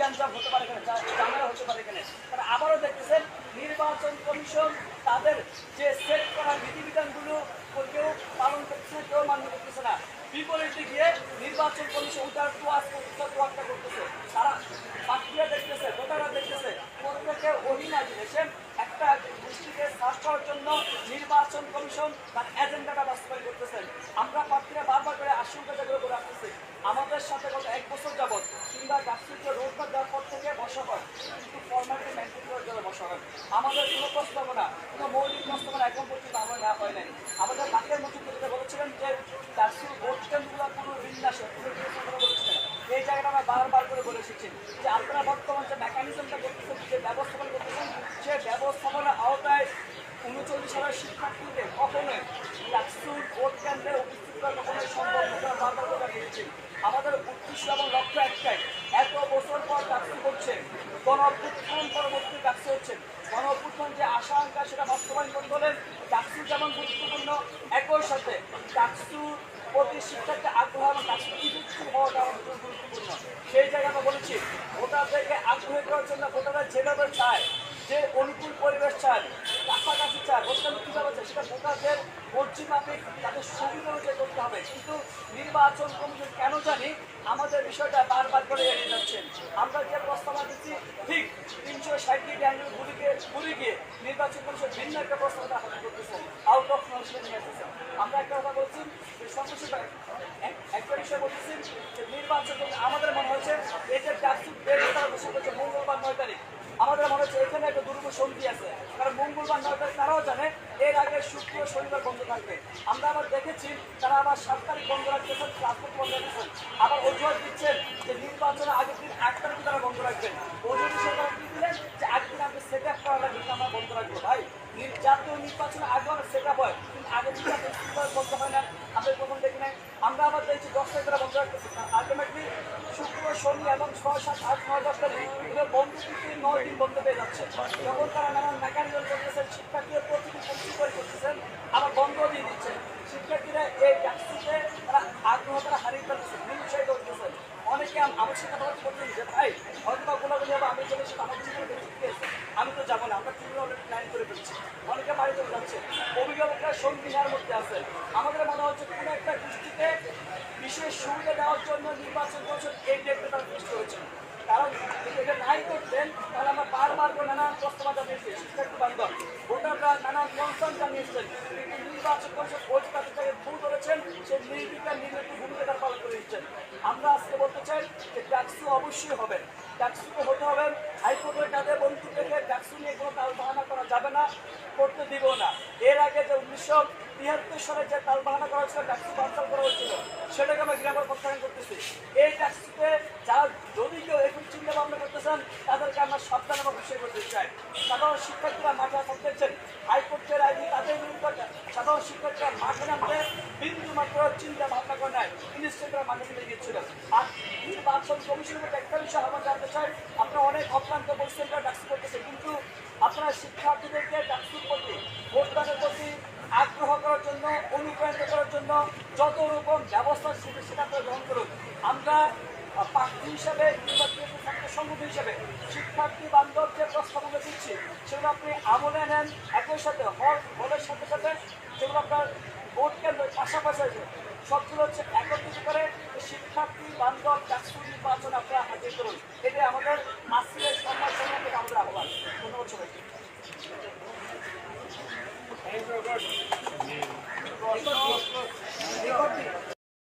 গ্যাঞ্জাম হতে পারে এখানে, ঝামেলা হতে পারে এখানে। তারা আবারও দেখতেছেন নির্বাচন কমিশন তাদের যে সেট করা বিধিবিধানগুলো কেউ পালন করতেছে না, কেউ মান্য করতেছে না। বিপরীতে গিয়ে নির্বাচন কমিশন উদার তোয়াক্কা করতেছে। তারা বাকিরা দেখতেছে, ভোটাররা দেখতেছে, প্রত্যেকে অহিনা জিনিসেন একটা গোষ্ঠীকে সার্চ করার জন্য নির্বাচন কমিশন তার এজেন্ডাটা বাস্তবায়ন করতেছেন। আমরা প্রার্থীরা বারবার করে আশঙ্কা যেগুলো করে রাখতেছি, আমাদের সাথে গত 1 বছর যাবৎ কিংবা ডাক্তারকে রোজগার দেওয়ার পর থেকে বসা হয়, কিন্তু ফর্মালিটি মেনটেন করার জন্য বসা হয়। আমাদের কোনো প্রস্তাবনা, কোনো মৌলিক প্রস্তাবনা এখন পর্যন্ত আমরা নেওয়া হয় নাই। আমাদের বাকের মুখ্যমন্ত্রী বলেছিলেন যে ডাক্তার ভোট কেন্দ্রগুলো কোনো বিন্যাসে বলেছিলেন। এই জায়গাটা আমরা বারবার করে বলে এসেছি যে আপনারা বর্তমান যে মেকানিজমটা করতেছেন, যে ব্যবস্থাপনা করতেছেন, সে ব্যবস্থাপনার আওতায় 39 সালের শিক্ষার্থীদের কখনোই ডাক্তার ভোট কেন্দ্রে উপস্থিত করা কখনোই সম্ভব না। বারবার করে দিয়েছি আমাদের উদ্দেশ্য এবং লক্ষ্য একটাই, এত বছর পর ডাক্তার করছে, গণ অভ্যুত্থান পরবর্তী ডাক্তার হচ্ছে, গণ অভ্যুত্থান যে আশা আকাঙ্ক্ষা সেটা বাস্তবায়ন করতে হলে ডাক্তার যেমন গুরুত্বপূর্ণ, একই সাথে ডাক্তার প্রতি শিক্ষার্থী আগ্রহ এবং ডাক্তার ইফেক্টিভ হওয়াটা আমাদের গুরুত্বপূর্ণ। সেই জায়গায় আমরা বলেছি ভোটারদেরকে আগ্রহী করার জন্য ভোটাররা যেভাবে চায়, যে অনুকূল পরিবেশ চায়, কাছাকাছি চায়, ভোটকেন্দ্র কীভাবে চায়, সেটা ভোটারদের মর্জি মাফিক তাদের সুবিধা অনুযায়ী করতে হবে। কিন্তু নির্বাচন কমিশন কেন জানি আমাদের বিষয়টা বারবার করে এড়িয়ে যাচ্ছেন। আমরা যে প্রস্তাবনা দিচ্ছি ঠিক 360 ডিগ্রি ঘুরে গিয়ে নির্বাচন কমিশন ভিন্ন একটা প্রস্তাবনা হাতে করতেছেন, আউট অফ কনফিডেন্স নিয়ে আসতেছেন। আমরা একটা কথা বলছি যে সর্বশেষ একটা বিষয় বলতেছি যে নির্বাচন আমাদের মনে হয়েছে এই যে ডাক্তার বের করা বসে করছে মঙ্গলবার 9 তারিখ, আমাদের মনে হচ্ছে এখানে একটা দুর্গ সন্ধি আছে। কারণ মঙ্গলবার 9 তারিখ তারাও জানে এর আগে শুক্র শনিবার বন্ধ থাকবে। আমরা আবার দেখেছি তারা আবার 7 তারিখ বন্ধ রাখতেছেন, ট্রান্সপোর্ট বন্ধ রাখতেছেন, আবার অজুহাত দিচ্ছেন যে নির্বাচনের আগের দিন 8 তারিখে তারা বন্ধ রাখবেন। অজুহাত সরকার কি দিলেন যে আগের দিন আপনি সেট আপ করা লাগবে, আমরা বন্ধ রাখবো। ভাই জাতীয় নির্বাচনের আগে অনেক সেট আপ হয়, কিন্তু আগের দিন বন্ধ হয় না, আমরা কখন দেখি নাই। আমরা আবার দেখছি 10 তারিখ তারা বন্ধ রাখতেছি, আলটিমেটলি শুক্র শনি এবং 6, 7, 8, 9, 10 তারিখ এগুলো বন্ধ থেকে 9 দিন বন্ধ পেয়ে যাচ্ছে। যখন তারা নানান মেকানিজম করতেছেন, শিক্ষার্থীদের প্রতিদিন পরিচয় করতেছেন, আবার বন্ধ দিয়ে দিচ্ছেন। শিক্ষার্থীরা এই ট্যাক্সিতে তারা আগ্রহ তারা হারিয়ে ফেলতেছে, নিরুৎসাহিত করতেছেন। অনেকে আমার সাথে কথা বলছেন যে ভাই হয়তো বা গোলাগুলি হবে, আমি চলে এসে আমার জীবনে আমি তো যাবো না, আমরা ট্রিপে অলরেডি প্ল্যান করে ফেলছি। অনেকে বাড়ি চলে যাচ্ছে, অভিভাবকরা সন্ধিহার মধ্যে আছে। আমাদের মনে হচ্ছে কোনো একটা গোষ্ঠীতে বিশেষ সুবিধা দেওয়ার জন্য নির্বাচন কমিশন এই ডেটটা তারা ফিক্স করেছেন। কারণ এটা নাই করতেন তাহলে আমরা বারবার করে নানান প্রস্তাবনা জানিয়েছি, শিক্ষার্থী বান্ধব ভোটাররা নানান কনসার্ন জানিয়েছেন, কিন্তু নির্বাচন কমিশন ওই তাদেরকে ভুল করেছেন, সেই নির্বিকার নির্বাচনী ভূমিকা তারা পালন করে দিচ্ছেন। আমরা আজকে বলতে চাই যে ডাকসু অবশ্যই হবে, ডাকসুকে হতে হবে। হাইকোর্টের কাজে বন্ধু থেকে ডাকসু নিয়ে কোনো তালবাহানা করা যাবে না, করতে দিব না। এর আগে যে 1973 সালে যে তালবাহানা করা হয়েছিল, ডাকসু বানচাল করা হয়েছিল, সেটাকে আমরা গ্রামের প্রত্যাখ্যান করতেছি। এই ডাকসুতে যারা যদি কেউ এখন চিন্তা ভাবনা করতেছেন তাদেরকে আমরা সাবধান এবং বিষয় করতে চাই। সাধারণ শিক্ষার্থীরা মাঠে থাকতেছেন, হাইকোর্টের আইনি তাদের বিরুদ্ধে সাধারণ শিক্ষার্থীরা মাঠে নামতে বিন্দু মাত্র চিন্তা ভাবনা করে নাই, ইনস্টিটিউটরা মাঠে ফেলে গিয়েছিল। আর নির্বাচন কমিশনের একটা বিষয় আমরা জানতে চাই, আপনারা অনেক অক্লান্ত পরিশ্রমটা ডাকসু করতেছে, কিন্তু আপনারা শিক্ষার্থীদেরকে ডাকসুর প্রতি ভোটদানের প্রতি আগ্রহ করার জন্য, অনুপ্রাণিত করার জন্য যত রকম ব্যবস্থা সেটা আপনারা গ্রহণ করুন। আমরা প্রার্থী হিসাবে কিংবা ছাত্র সংগঠন হিসাবে শিক্ষার্থী বান্ধব যে প্রস্তাবনা দিচ্ছি সেগুলো আপনি আমলে নেন, একই সাথে হলের সাথে সাথে যেগুলো আপনার ভোট কেন্দ্রের পাশাপাশি আছে সবগুলো হচ্ছে একত্রিত করে শিক্ষার্থী বান্ধব ডাকসু নির্বাচন আপনারা হাজির করুন। এটাই আমাদের আজকের সম্মান থেকে আমাদের আহ্বান। ধন্যবাদ সবাইকে।